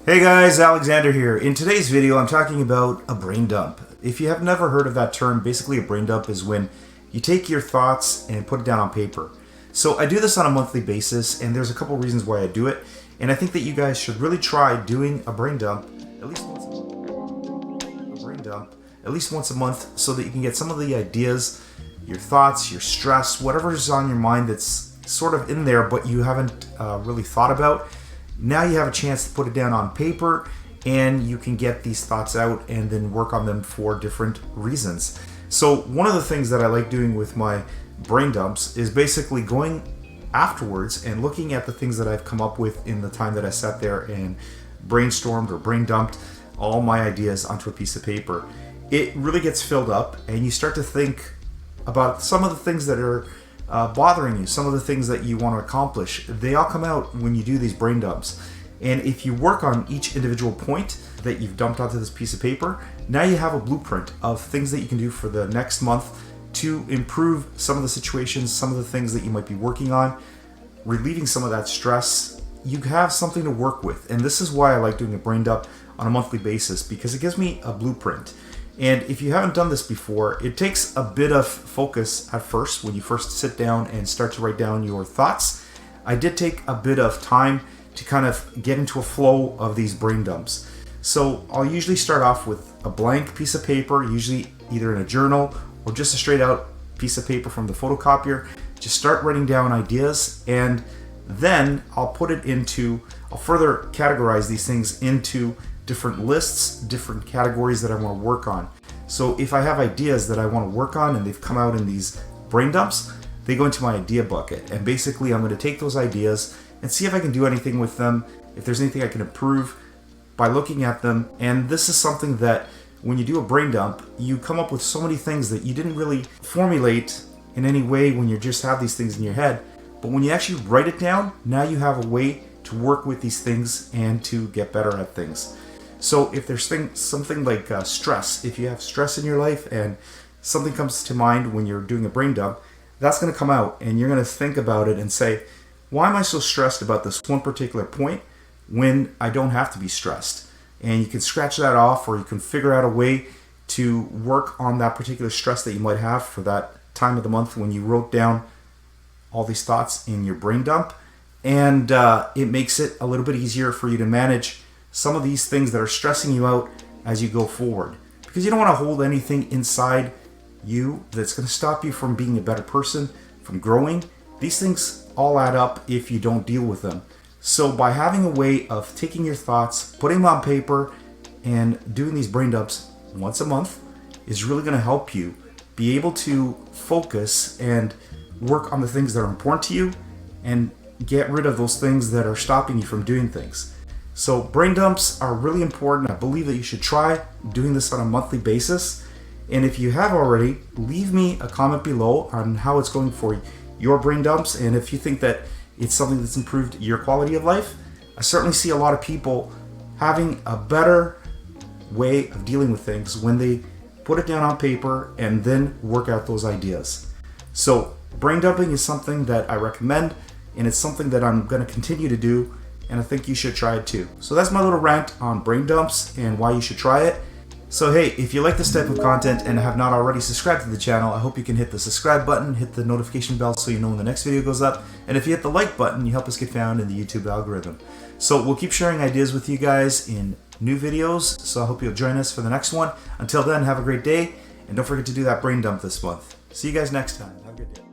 Hey guys, Alexander here. In today's video, I'm talking about a brain dump. If you have never heard of that term, basically a brain dump is when you take your thoughts and put it down on paper. So I do this on a monthly basis, and there's a couple reasons why I do it. And I think that you guys should really try doing a brain dump at least once a month, so that you can get some of the ideas, your thoughts, your stress, whatever's on your mind that's sort of in there but you haven't really thought about. Now you have a chance to put it down on paper and you can get these thoughts out and then work on them for different reasons. So one of the things that I like doing with my brain dumps is basically going afterwards and looking at the things that I've come up with in the time that I sat there and brainstormed or brain dumped all my ideas onto a piece of paper. It really gets filled up and you start to think about some of the things that are bothering you, some of the things that you want to accomplish. They all come out when you do these brain dumps. And if you work on each individual point that you've dumped onto this piece of paper, now you have a blueprint of things that you can do for the next month to improve some of the situations, some of the things that you might be working on, relieving some of that stress. You have something to work with. And this is why I like doing a brain dump on a monthly basis, because it gives me a blueprint. And if you haven't done this before, it takes a bit of focus at first when you first sit down and start to write down your thoughts. I did take a bit of time to kind of get into a flow of these brain dumps. So I'll usually start off with a blank piece of paper, usually either in a journal or just a straight out piece of paper from the photocopier. Just start writing down ideas, and then I'll further categorize these things into different lists, different categories that I want to work on. So if I have ideas that I want to work on and they've come out in these brain dumps, they go into my idea bucket. And basically I'm going to take those ideas and see if I can do anything with them, if there's anything I can improve by looking at them. And this is something that when you do a brain dump, you come up with so many things that you didn't really formulate in any way when you just have these things in your head. But when you actually write it down, now you have a way to work with these things and to get better at things. So if there's something like stress, if you have stress in your life and something comes to mind when you're doing a brain dump, that's going to come out and you're going to think about it and say, why am I so stressed about this one particular point when I don't have to be stressed? And you can scratch that off, or you can figure out a way to work on that particular stress that you might have for that time of the month when you wrote down all these thoughts in your brain dump. And it makes it a little bit easier for you to manage some of these things that are stressing you out as you go forward, because you don't want to hold anything inside you that's going to stop you from being a better person, from growing. These things all add up if you don't deal with them. So by having a way of taking your thoughts, putting them on paper, and doing these brain dumps once a month is really going to help you be able to focus and work on the things that are important to you and get rid of those things that are stopping you from doing things. So brain dumps are really important. I believe that you should try doing this on a monthly basis. And if you have already, leave me a comment below on how it's going for your brain dumps, and if you think that it's something that's improved your quality of life. I certainly see a lot of people having a better way of dealing with things when they put it down on paper and then work out those ideas. So brain dumping is something that I recommend, and it's something that I'm going to continue to do, and I think you should try it too. So that's my little rant on brain dumps and why you should try it. So hey, if you like this type of content and have not already subscribed to the channel, I hope you can hit the subscribe button, hit the notification bell so you know when the next video goes up. And if you hit the like button, you help us get found in the YouTube algorithm. So we'll keep sharing ideas with you guys in new videos. So I hope you'll join us for the next one. Until then, have a great day. And don't forget to do that brain dump this month. See you guys next time. Have a good day.